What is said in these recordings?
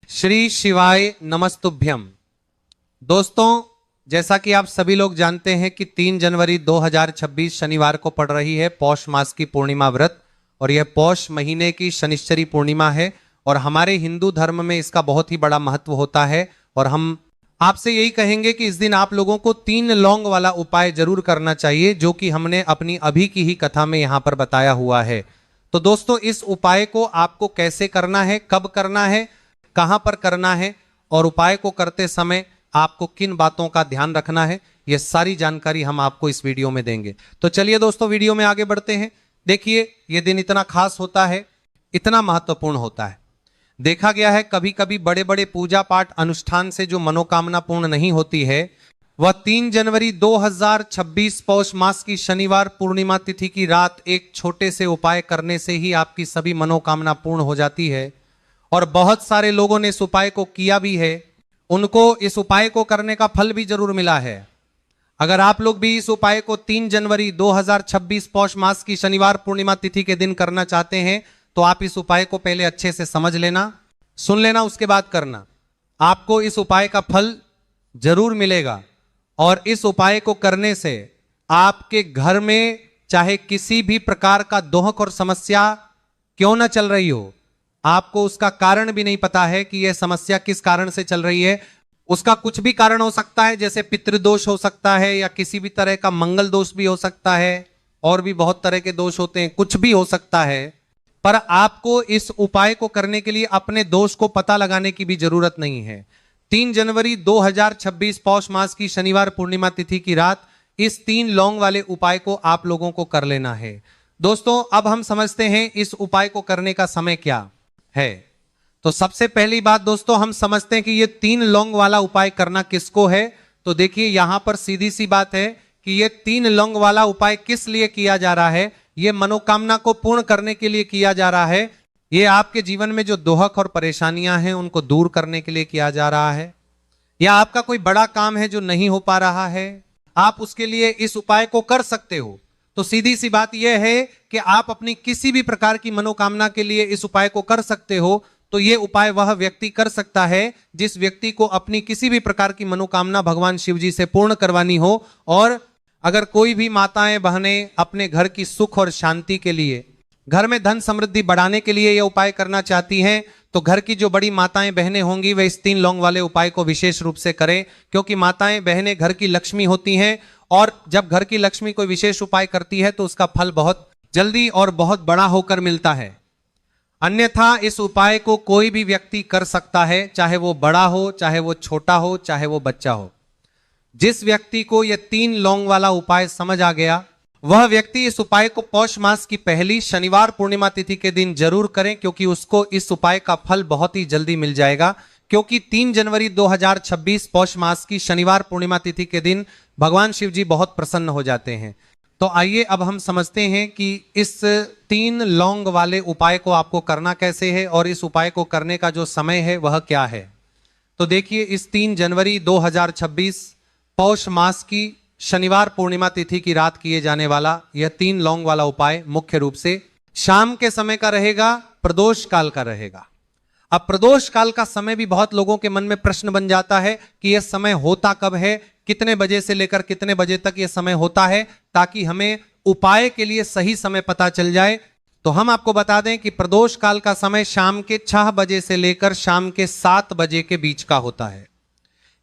श्री शिवाय नमस्तुभ्यम। दोस्तों, जैसा कि आप सभी लोग जानते हैं कि 3 जनवरी 2026 शनिवार को पड़ रही है पौष मास की पूर्णिमा व्रत, और यह पौष महीने की शनिश्चरी पूर्णिमा है। और हमारे हिंदू धर्म में इसका बहुत ही बड़ा महत्व होता है। और हम आपसे यही कहेंगे कि इस दिन आप लोगों को 3 लौंग वाला उपाय जरूर करना चाहिए, जो कि हमने अपनी अभी की ही कथा में यहां पर बताया हुआ है। तो दोस्तों, इस उपाय को आपको कैसे करना है, कब करना है, कहां पर करना है, और उपाय को करते समय आपको किन बातों का ध्यान रखना है, यह सारी जानकारी हम आपको इस वीडियो में देंगे। तो चलिए दोस्तों, वीडियो में आगे बढ़ते हैं। देखिए, यह दिन इतना खास होता है, इतना महत्वपूर्ण होता है। देखा गया है कभी कभी बड़े बड़े पूजा पाठ अनुष्ठान से जो मनोकामना पूर्ण नहीं होती है, वह 3 जनवरी 2026 पौष मास की शनिवार पूर्णिमा तिथि की रात एक छोटे से उपाय करने से ही आपकी सभी मनोकामना पूर्ण हो जाती है। और बहुत सारे लोगों ने इस उपाय को किया भी है, उनको इस उपाय को करने का फल भी जरूर मिला है। अगर आप लोग भी इस उपाय को 3 जनवरी 2026 पौष मास की शनिवार पूर्णिमा तिथि के दिन करना चाहते हैं, तो आप इस उपाय को पहले अच्छे से समझ लेना, सुन लेना, उसके बाद करना। आपको इस उपाय का फल जरूर मिलेगा। और इस उपाय को करने से आपके घर में चाहे किसी भी प्रकार का दोहक और समस्या क्यों ना चल रही हो, आपको उसका कारण भी नहीं पता है कि यह समस्या किस कारण से चल रही है। उसका कुछ भी कारण हो सकता है, जैसे पितृदोष हो सकता है, या किसी भी तरह का मंगल दोष भी हो सकता है, और भी बहुत तरह के दोष होते हैं, कुछ भी हो सकता है। पर आपको इस उपाय को करने के लिए अपने दोष को पता लगाने की भी जरूरत नहीं है। 3 जनवरी 2026 पौष मास की शनिवार पूर्णिमा तिथि की रात इस 3 लौंग वाले उपाय को आप लोगों को कर लेना है। दोस्तों, अब हम समझते हैं इस उपाय को करने का समय क्या है। तो सबसे पहली बात दोस्तों, हम समझते हैं कि ये 3 लौंग वाला उपाय करना किसको है। तो देखिए, यहां पर सीधी सी बात है कि ये 3 लौंग वाला उपाय किस लिए किया जा रहा है। ये मनोकामना को पूर्ण करने के लिए किया जा रहा है। ये आपके जीवन में जो दोहक और परेशानियां हैं उनको दूर करने के लिए किया जा रहा है, या आपका कोई बड़ा काम है जो नहीं हो पा रहा है, आप उसके लिए इस उपाय को कर सकते हो। तो सीधी सी बात यह है कि आप अपनी किसी भी प्रकार की मनोकामना के लिए इस उपाय को कर सकते हो। तो यह उपाय वह व्यक्ति कर सकता है जिस व्यक्ति को अपनी किसी भी प्रकार की मनोकामना भगवान शिव जी से पूर्ण करवानी हो। और अगर कोई भी माताएं बहनें अपने घर की सुख और शांति के लिए, घर में धन समृद्धि बढ़ाने के लिए यह उपाय करना चाहती हैं, तो घर की जो बड़ी माताएं बहनें होंगी वे इस 3 लौंग वाले उपाय को विशेष रूप से करें, क्योंकि माताएं बहनें घर की लक्ष्मी होती हैं। और जब घर की लक्ष्मी कोई विशेष उपाय करती है तो उसका फल बहुत जल्दी और बहुत बड़ा होकर मिलता है। अन्यथा इस उपाय को कोई भी व्यक्ति कर सकता है, चाहे वो बड़ा हो, चाहे वो छोटा हो, चाहे वो बच्चा हो। जिस व्यक्ति को यह 3 लौंग वाला उपाय समझ आ गया, वह व्यक्ति इस उपाय को पौष मास की पहली शनिवार पूर्णिमा तिथि के दिन जरूर करें, क्योंकि उसको इस उपाय का फल बहुत ही जल्दी मिल जाएगा। क्योंकि 3 जनवरी 2026 पौष मास की शनिवार पूर्णिमा तिथि के दिन भगवान शिव जी बहुत प्रसन्न हो जाते हैं। तो आइए अब हम समझते हैं कि इस 3 लौंग वाले उपाय को आपको करना कैसे है, और इस उपाय को करने का जो समय है वह क्या है। तो देखिए, इस 3 जनवरी 2026 पौष मास की शनिवार पूर्णिमा तिथि की रात किए जाने वाला यह 3 लौंग वाला उपाय मुख्य रूप से शाम के समय का रहेगा, प्रदोष काल का रहेगा। अब प्रदोष काल का समय भी बहुत लोगों के मन में प्रश्न बन जाता है कि यह समय होता कब है, कितने बजे से लेकर कितने बजे तक यह समय होता है, ताकि हमें उपाय के लिए सही समय पता चल जाए। तो हम आपको बता दें कि प्रदोष काल का समय शाम के 6 बजे से लेकर शाम के 7 बजे के बीच का होता है।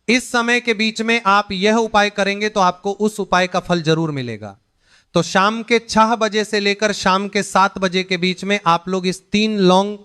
इस समय के बीच में आप यह उपाय करेंगे तो आपको उस उपाय का फल जरूर मिलेगा। तो शाम के 6 बजे से लेकर शाम के 7 बजे के बीच में आप लोग इस 3 लौंग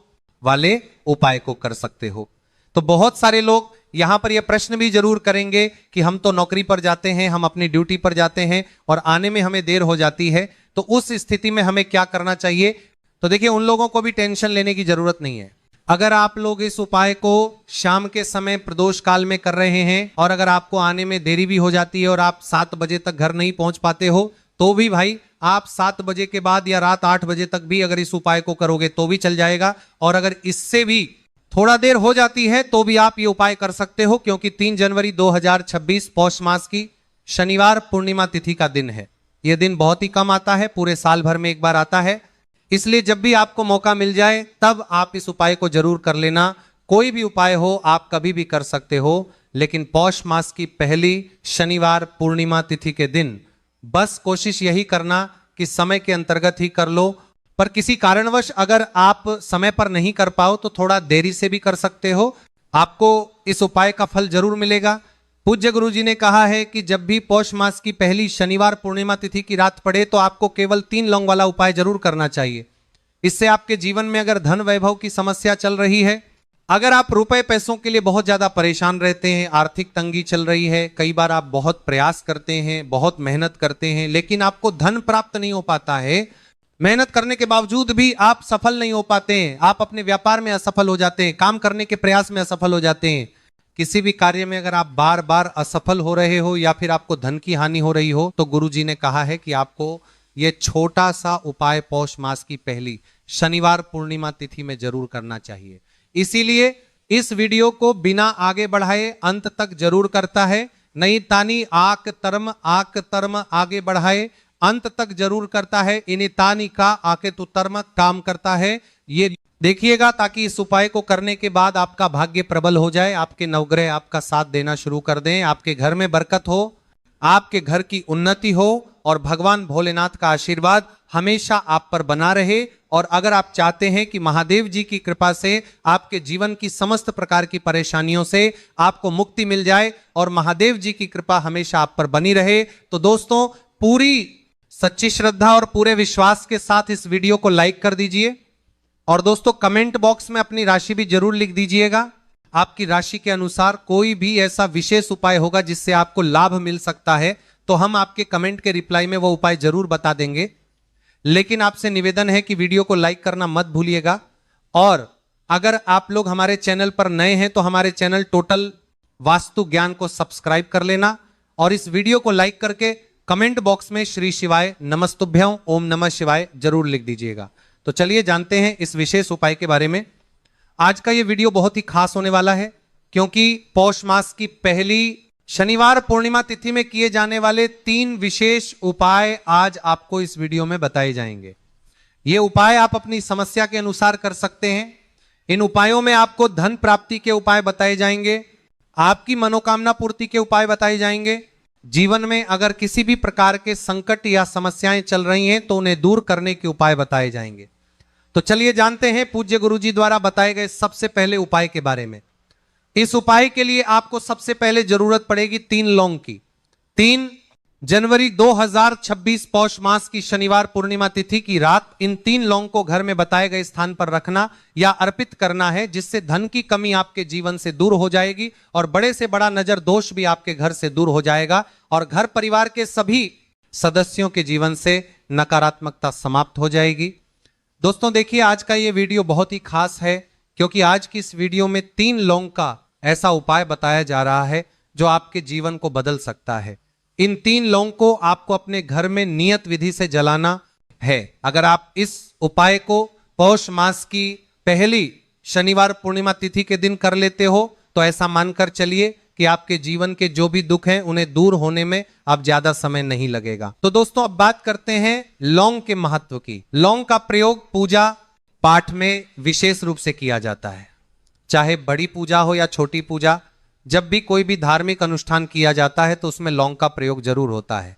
वाले उपाय को कर सकते हो। तो बहुत सारे लोग यहां पर यह प्रश्न भी जरूर करेंगे कि हम तो नौकरी पर जाते हैं, हम अपनी ड्यूटी पर जाते हैं और आने में हमें देर हो जाती है, तो उस स्थिति में हमें क्या करना चाहिए। तो देखिए, उन लोगों को भी टेंशन लेने की जरूरत नहीं है। अगर आप लोग इस उपाय को शाम के समय प्रदोष काल में कर रहे हैं, और अगर आपको आने में देरी भी हो जाती है और आप 7 बजे तक घर नहीं पहुंच पाते हो, तो भी भाई आप 7 बजे के बाद या रात 8 बजे तक भी अगर इस उपाय को करोगे तो भी चल जाएगा। और अगर इससे भी थोड़ा देर हो जाती है तो भी आप ये उपाय कर सकते हो, क्योंकि 3 जनवरी 2026 पौष मास की शनिवार पूर्णिमा तिथि का दिन है। यह दिन बहुत ही कम आता है, पूरे साल भर में एक बार आता है। इसलिए जब भी आपको मौका मिल जाए तब आप इस उपाय को जरूर कर लेना। कोई भी उपाय हो आप कभी भी कर सकते हो, लेकिन पौष मास की पहली शनिवार पूर्णिमा तिथि के दिन बस कोशिश यही करना कि समय के अंतर्गत ही कर लो। पर किसी कारणवश अगर आप समय पर नहीं कर पाओ तो थोड़ा देरी से भी कर सकते हो, आपको इस उपाय का फल जरूर मिलेगा। पूज्य गुरु जी ने कहा है कि जब भी पौष मास की पहली शनिवार पूर्णिमा तिथि की रात पड़े तो आपको केवल 3 लौंग वाला उपाय जरूर करना चाहिए। इससे आपके जीवन में अगर धन वैभव की समस्या चल रही है, अगर आप रुपए पैसों के लिए बहुत ज्यादा परेशान रहते हैं, आर्थिक तंगी चल रही है, कई बार आप बहुत प्रयास करते हैं, बहुत मेहनत करते हैं, लेकिन आपको धन प्राप्त नहीं हो पाता है, मेहनत करने के बावजूद भी आप सफल नहीं हो पाते हैं, आप अपने व्यापार में असफल हो जाते हैं, काम करने के प्रयास में असफल हो जाते हैं, किसी भी कार्य में अगर आप बार बार असफल हो रहे हो या फिर आपको धन की हानि हो रही हो, तो गुरु जी ने कहा है कि आपको ये छोटा सा उपाय पौष मास की पहली शनिवार पूर्णिमा तिथि में जरूर करना चाहिए। इसीलिए इस वीडियो को बिना आगे बढ़ाए अंत तक जरूर करता है। नई तानी आक तरम आगे बढ़ाए, अंत तक जरूर करता है। इन्हीं तानी का आके तु तरम काम करता है। ये देखिएगा ताकि इस उपाय को करने के बाद आपका भाग्य प्रबल हो जाए, आपके नवग्रह आपका साथ देना शुरू कर दें, आपके घर में बरकत हो, आपके घर की उन्नति हो और भगवान भोलेनाथ का आशीर्वाद हमेशा आप पर बना रहे। और अगर आप चाहते हैं कि महादेव जी की कृपा से आपके जीवन की समस्त प्रकार की परेशानियों से आपको मुक्ति मिल जाए और महादेव जी की कृपा हमेशा आप पर बनी रहे, तो दोस्तों पूरी सच्ची श्रद्धा और पूरे विश्वास के साथ इस वीडियो को लाइक कर दीजिए। और दोस्तों कमेंट बॉक्स में अपनी राशि भी जरूर लिख दीजिएगा। आपकी राशि के अनुसार कोई भी ऐसा विशेष उपाय होगा जिससे आपको लाभ मिल सकता है, तो हम आपके कमेंट के रिप्लाई में वो उपाय जरूर बता देंगे। लेकिन आपसे निवेदन है कि वीडियो को लाइक करना मत भूलिएगा। और अगर आप लोग हमारे चैनल पर नए हैं तो हमारे चैनल टोटल वास्तु ज्ञान को सब्सक्राइब कर लेना और इस वीडियो को लाइक करके कमेंट बॉक्स में श्री शिवाय नमस्तुभ्यं ओम नमः शिवाय जरूर लिख दीजिएगा। तो चलिए जानते हैं इस विशेष उपाय के बारे में। आज का यह वीडियो बहुत ही खास होने वाला है, क्योंकि पौष मास की पहली शनिवार पूर्णिमा तिथि में किए जाने वाले 3 विशेष उपाय आज आपको इस वीडियो में बताए जाएंगे। ये उपाय आप अपनी समस्या के अनुसार कर सकते हैं। इन उपायों में आपको धन प्राप्ति के उपाय बताए जाएंगे, आपकी मनोकामना पूर्ति के उपाय बताए जाएंगे। जीवन में अगर किसी भी प्रकार के संकट या समस्याएं चल रही हैं तो उन्हें दूर करने के उपाय बताए जाएंगे। तो चलिए जानते हैं पूज्य गुरु जी द्वारा बताए गए सबसे पहले उपाय के बारे में। इस उपाय के लिए आपको सबसे पहले जरूरत पड़ेगी 3 लौंग की। 3 जनवरी 2026 पौष मास की शनिवार पूर्णिमा तिथि की रात इन 3 लौंग को घर में बताए गए स्थान पर रखना या अर्पित करना है, जिससे धन की कमी आपके जीवन से दूर हो जाएगी और बड़े से बड़ा नजर दोष भी आपके घर से दूर हो जाएगा और घर परिवार के सभी सदस्यों के जीवन से नकारात्मकता समाप्त हो जाएगी। दोस्तों देखिए, आज का ये वीडियो बहुत ही खास है, क्योंकि आज की इस वीडियो में 3 लौंग का ऐसा उपाय बताया जा रहा है जो आपके जीवन को बदल सकता है। इन 3 लौंग को आपको अपने घर में नियत विधि से जलाना है। अगर आप इस उपाय को पौष मास की पहली शनिवार पूर्णिमा तिथि के दिन कर लेते हो तो ऐसा मानकर चलिए कि आपके जीवन के जो भी दुख हैं उन्हें दूर होने में अब ज्यादा समय नहीं लगेगा। तो दोस्तों अब बात करते हैं लौंग के महत्व की। लौंग का प्रयोग पूजा पाठ में विशेष रूप से किया जाता है, चाहे बड़ी पूजा हो या छोटी पूजा। जब भी कोई भी धार्मिक अनुष्ठान किया जाता है तो उसमें लौंग का प्रयोग जरूर होता है।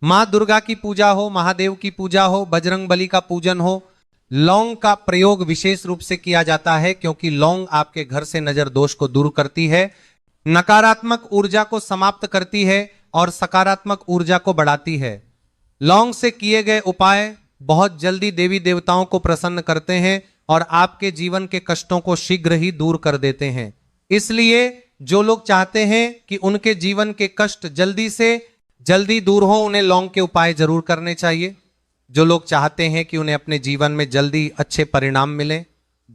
मां दुर्गा की पूजा हो, महादेव की पूजा हो, बजरंग बली का पूजन हो, लौंग का प्रयोग विशेष रूप से किया जाता है, क्योंकि लौंग आपके घर से नजर दोष को दूर करती है, नकारात्मक ऊर्जा को समाप्त करती है और सकारात्मक ऊर्जा को बढ़ाती है। लौंग से किए गए उपाय बहुत जल्दी देवी देवताओं को प्रसन्न करते हैं और आपके जीवन के कष्टों को शीघ्र ही दूर कर देते हैं। इसलिए जो लोग चाहते हैं कि उनके जीवन के कष्ट जल्दी से जल्दी दूर हो, उन्हें लौंग के उपाय जरूर करने चाहिए। जो लोग चाहते हैं कि उन्हें अपने जीवन में जल्दी अच्छे परिणाम मिले,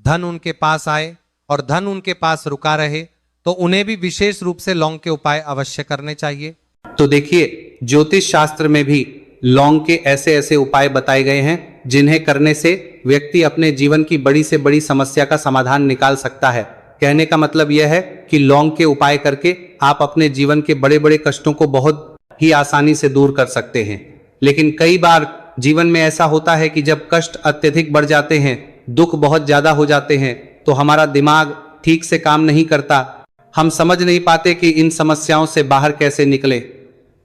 धन उनके पास आए और धन उनके पास रुका रहे, तो उन्हें भी विशेष रूप से लौंग के उपाय अवश्य करने चाहिए। तो देखिए, ज्योतिष शास्त्र में भी लौंग के ऐसे ऐसे उपाय बताए गए हैं जिन्हें करने से व्यक्ति अपने जीवन की बड़ी से बड़ी समस्या का समाधान निकाल सकता है। कहने का मतलब यह है कि लौंग के उपाय करके आप अपने जीवन के बड़े बड़े कष्टों को बहुत ही आसानी से दूर कर सकते हैं। लेकिन कई बार जीवन में ऐसा होता है कि जब कष्ट अत्यधिक बढ़ जाते हैं, दुख बहुत ज्यादा हो जाते हैं, तो हमारा दिमाग ठीक से काम नहीं करता, हम समझ नहीं पाते कि इन समस्याओं से बाहर कैसे निकले।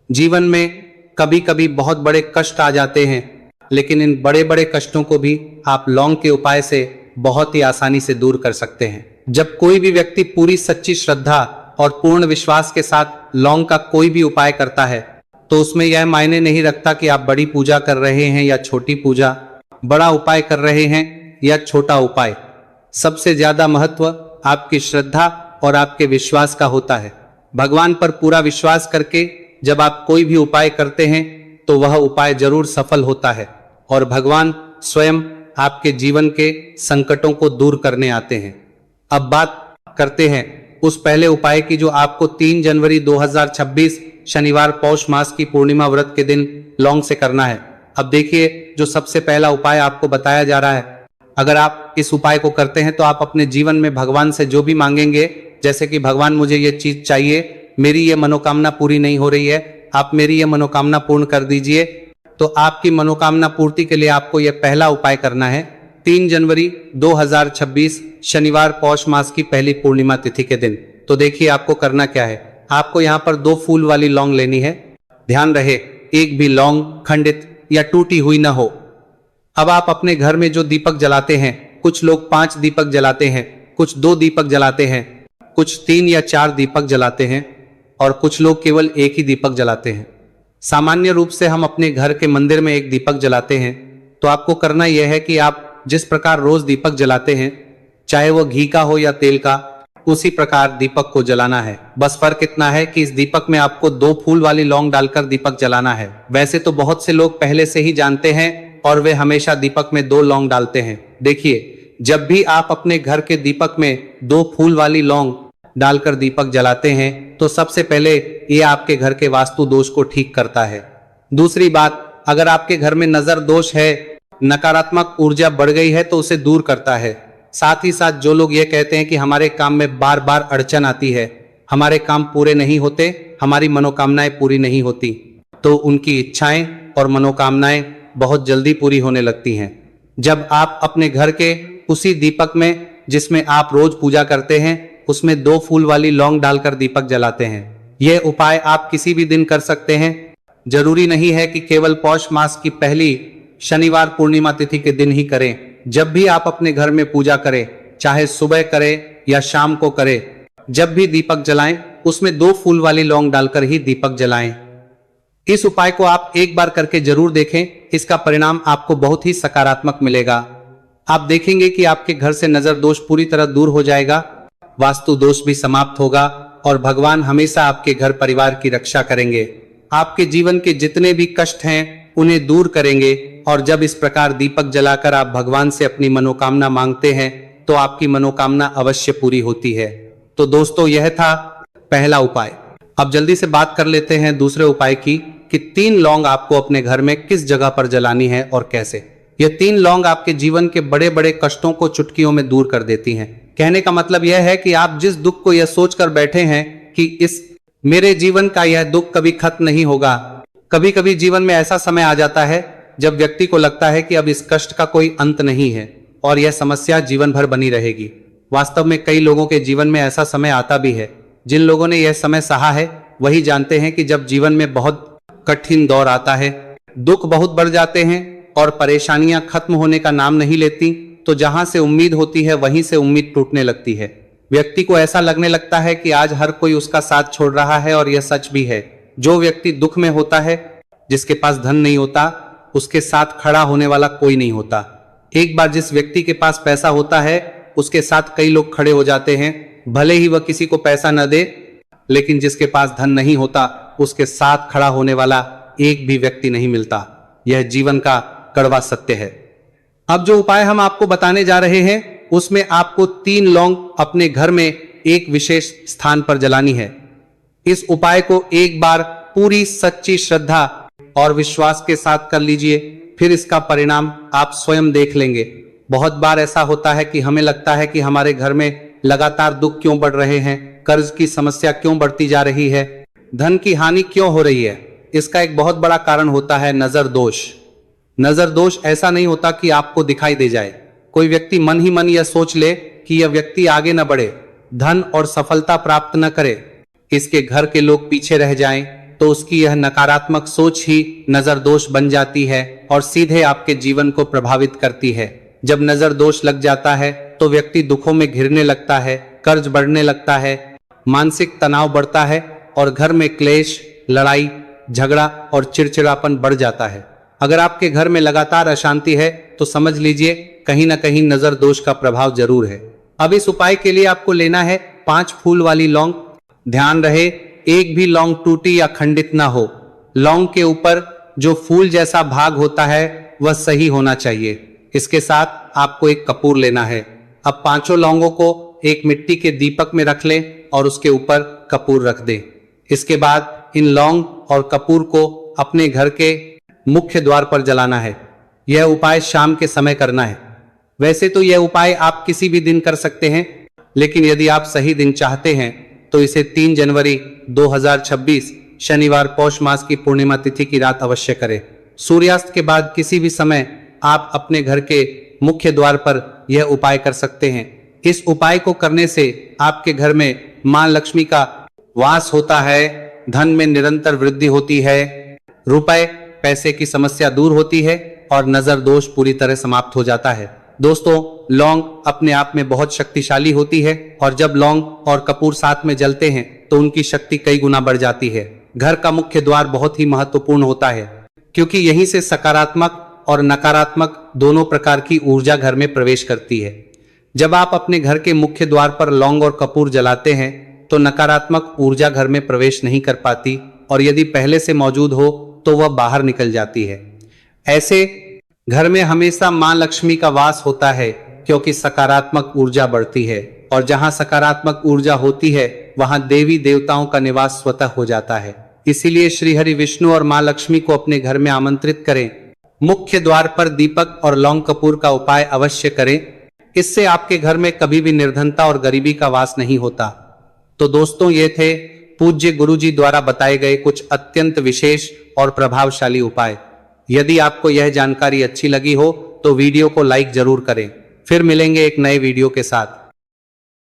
जीवन में कभी कभी बहुत बड़े कष्ट आ जाते हैं, लेकिन इन बड़े बड़े कष्टों को भी आप लौंग के उपाय से बहुत ही आसानी से दूर कर सकते हैं। जब कोई भी व्यक्ति पूरी सच्ची श्रद्धा और पूर्ण विश्वास के साथ लौंग का कोई भी उपाय करता है, तो उसमें यह मायने नहीं रखता कि आप बड़ी पूजा कर रहे हैं या छोटी पूजा, बड़ा उपाय कर रहे हैं या छोटा उपाय। सबसे ज्यादा महत्व आपकी श्रद्धा और आपके विश्वास का होता है। भगवान पर पूरा विश्वास करके जब आप कोई भी उपाय करते हैं तो वह उपाय जरूर सफल होता है और भगवान स्वयं आपके जीवन के संकटों को दूर करने आते हैं। अब बात करते हैं उस पहले उपाय की जो आपको 3 जनवरी 2026 शनिवार पौष मास की पूर्णिमा व्रत के दिन लौंग से करना है। अब देखिए, जो सबसे पहला उपाय आपको बताया जा रहा है, अगर आप इस उपाय को करते हैं तो आप अपने जीवन में भगवान से जो भी मांगेंगे, जैसे कि भगवान मुझे ये चीज चाहिए, मेरी ये मनोकामना पूरी नहीं हो रही है, आप मेरी ये मनोकामना पूर्ण कर दीजिए, तो आपकी मनोकामना पूर्ति के लिए आपको यह पहला उपाय करना है 3 जनवरी 2026 शनिवार पौष मास की पहली पूर्णिमा तिथि के दिन। तो देखिए आपको करना क्या है। आपको यहाँ पर 2 फूल वाली लौंग लेनी है। ध्यान रहे, एक भी लौंग खंडित या टूटी हुई न हो। अब आप अपने घर में जो दीपक जलाते हैं, कुछ लोग 5 दीपक जलाते हैं, कुछ 2 दीपक जलाते हैं, कुछ 3 या 4 दीपक जलाते हैं और कुछ लोग केवल एक ही दीपक जलाते हैं। सामान्य रूप से हम अपने घर के मंदिर में एक दीपक जलाते हैं। तो आपको करना यह है कि आप जिस प्रकार रोज दीपक जलाते हैं, चाहे वो घी का हो या तेल का, उसी प्रकार दीपक को जलाना है। बस फर्क इतना है कि इस दीपक में आपको 2 फूल वाली लौंग डालकर दीपक जलाना है। वैसे तो बहुत से लोग पहले से ही जानते हैं और वे हमेशा दीपक में 2 लौंग डालते हैं। देखिए, जब भी आप अपने घर के दीपक में 2 फूल वाली लौंग डालकर दीपक जलाते हैं तो सबसे पहले ये आपके घर के वास्तु दोष को ठीक करता है। दूसरी बात, अगर आपके घर में नजर दोष है, नकारात्मक ऊर्जा बढ़ गई है, तो उसे दूर करता है। साथ ही साथ जो लोग ये कहते हैं कि हमारे काम में बार बार अड़चन आती है, हमारे काम पूरे नहीं होते, हमारी मनोकामनाएं पूरी नहीं होती, तो उनकी इच्छाएं और मनोकामनाएं बहुत जल्दी पूरी होने लगती हैं। जब आप अपने घर के उसी दीपक में जिसमें आप रोज पूजा करते हैं, उसमें 2 फूल वाली लौंग डालकर दीपक जलाते हैं। यह उपाय आप किसी भी दिन कर सकते हैं। जरूरी नहीं है कि केवल पौष मास की पहली शनिवार पूर्णिमा तिथि के दिन ही करें। जब भी आप अपने घर में पूजा करें, चाहे सुबह करें या शाम को करें, जब भी दीपक जलाएं उसमें 2 फूल वाली लौंग डालकर ही दीपक जलाएं। इस उपाय को आप एक बार करके जरूर देखें, इसका परिणाम आपको बहुत ही सकारात्मक मिलेगा। आप देखेंगे कि आपके घर से नजर दोष पूरी तरह दूर हो जाएगा, वास्तु दोष भी समाप्त होगा और भगवान हमेशा आपके घर परिवार की रक्षा करेंगे। आपके जीवन के जितने भी कष्ट हैं उन्हें दूर करेंगे। और जब इस प्रकार दीपक जलाकर आप भगवान से अपनी मनोकामना मांगते हैं तो आपकी मनोकामना अवश्य पूरी होती है। तो दोस्तों, यह था पहला उपाय। अब जल्दी से बात कर लेते हैं दूसरे उपाय की कि 3 लौंग आपको अपने घर में किस जगह पर जलानी है और कैसे। यह 3 लौंग आपके जीवन के बड़े बड़े कष्टों को चुटकियों में दूर कर देती हैं। कहने का मतलब यह है कि आप जिस दुख को यह सोचकर बैठे हैं कि इस मेरे जीवन का यह दुख कभी खत्म नहीं होगा, कभी कभी जीवन में ऐसा समय आ जाता है जब व्यक्ति को लगता है कि अब इस कष्ट का कोई अंत नहीं है और यह समस्या जीवन भर बनी रहेगी। वास्तव में कई लोगों के जीवन में ऐसा समय आता भी है। जिन लोगों ने यह समय सहा है वही जानते हैं कि जब जीवन में बहुत कठिन दौर आता है, दुख बहुत बढ़ जाते हैं और परेशानियां खत्म होने का नाम नहीं लेती, तो जहां से उम्मीद होती है वहीं से उम्मीद टूटने लगती है। व्यक्ति को ऐसा लगने लगता है कि आज हर कोई उसका साथ छोड़ रहा है और यह सच भी है। जो व्यक्ति दुख में होता है, जिसके पास धन नहीं होता, उसके साथ खड़ा होने वाला कोई नहीं होता। एक बार जिस व्यक्ति के पास पैसा होता है उसके साथ कई लोग खड़े हो जाते हैं, भले ही वह किसी को पैसा न दे, लेकिन जिसके पास धन नहीं होता उसके साथ खड़ा होने वाला एक भी व्यक्ति नहीं मिलता। यह जीवन का कड़वा सत्य है। अब जो उपाय हम आपको बताने जा रहे हैं उसमें आपको 3 लौंग अपने घर में एक विशेष स्थान पर जलानी है। इस उपाय को एक बार पूरी सच्ची श्रद्धा और विश्वास के साथ कर लीजिए, फिर इसका परिणाम आप स्वयं देख लेंगे। बहुत बार ऐसा होता है कि हमें लगता है कि हमारे घर में लगातार दुख क्यों बढ़ रहे हैं, कर्ज की समस्या क्यों बढ़ती जा रही है, धन की हानि क्यों हो रही है। इसका एक बहुत बड़ा कारण होता है नजर दोष। नजर दोष ऐसा नहीं होता कि आपको दिखाई दे जाए। कोई व्यक्ति मन ही मन यह सोच ले कि यह व्यक्ति आगे न बढ़े, धन और सफलता प्राप्त न करे, इसके घर के लोग पीछे रह जाएं, तो उसकी यह नकारात्मक सोच ही नजर दोष बन जाती है और सीधे आपके जीवन को प्रभावित करती है। जब नजर दोष लग जाता है तो व्यक्ति दुखों में घिरने लगता है, कर्ज बढ़ने लगता है, मानसिक तनाव बढ़ता है और घर में क्लेश, लड़ाई झगड़ा और चिड़चिड़ापन बढ़ जाता है। अगर आपके घर में लगातार अशांति है तो समझ लीजिए कहीं ना कहीं नजर दोष का प्रभाव जरूर है। अब इस उपाय के लिए आपको लेना है 5 फूल वाली लौंग। ध्यान रहे एक भी लौंग टूटी या खंडित ना हो। लौंग के ऊपर जो फूल जैसा भाग होता है वह सही होना चाहिए। इसके साथ आपको एक कपूर लेना है। अब 5 लौंगों को एक मिट्टी के दीपक में रख लें और उसके ऊपर कपूर रख दें। इसके बाद इन लौंग और कपूर को अपने घर के मुख्य द्वार पर जलाना है। यह उपाय शाम के समय करना है। वैसे तो यह उपाय आप किसी भी दिन कर सकते हैं, लेकिन यदि आप सही दिन चाहते हैं तो इसे 3 जनवरी 2026 शनिवार पौष मास की पूर्णिमा तिथि की रात अवश्य करें। सूर्यास्त के बाद किसी भी समय आप अपने घर के मुख्य द्वार पर यह उपाय कर सकते हैं। इस उपाय को करने से आपके घर में मां लक्ष्मी का वास होता है, धन में निरंतर वृद्धि होती है, रुपए पैसे की समस्या दूर होती है और नजर दोष पूरी तरह समाप्त हो जाता है। दोस्तों, लौंग अपने आप में बहुत शक्तिशाली होती है और जब लौंग और कपूर साथ में जलते हैं तो उनकी शक्ति कई गुना बढ़ जाती है। घर का मुख्य द्वार बहुत ही महत्वपूर्ण होता है, क्योंकि यहीं से सकारात्मक और नकारात्मक दोनों प्रकार की ऊर्जा घर में प्रवेश करती है। जब आप अपने घर के मुख्य द्वार पर लौंग और कपूर जलाते हैं तो नकारात्मक ऊर्जा घर में प्रवेश नहीं कर पाती और यदि पहले से मौजूद हो तो वह बाहर निकल जाती है। ऐसे घर में हमेशा मां लक्ष्मी का वास होता है, क्योंकि सकारात्मक ऊर्जा बढ़ती है और जहां सकारात्मक ऊर्जा होती है वहां देवी देवताओं का निवास स्वतः हो जाता है। इसीलिए श्री हरि विष्णु और मां लक्ष्मी को अपने घर में आमंत्रित करें। मुख्य द्वार पर दीपक और लौंग कपूर का उपाय अवश्य करें। इससे आपके घर में कभी भी निर्धनता और गरीबी का वास नहीं होता। तो दोस्तों, ये थे पूज्य गुरुजी द्वारा बताए गए कुछ अत्यंत विशेष और प्रभावशाली उपाय। यदि आपको यह जानकारी अच्छी लगी हो तो वीडियो को लाइक जरूर करें। फिर मिलेंगे एक नए वीडियो के साथ।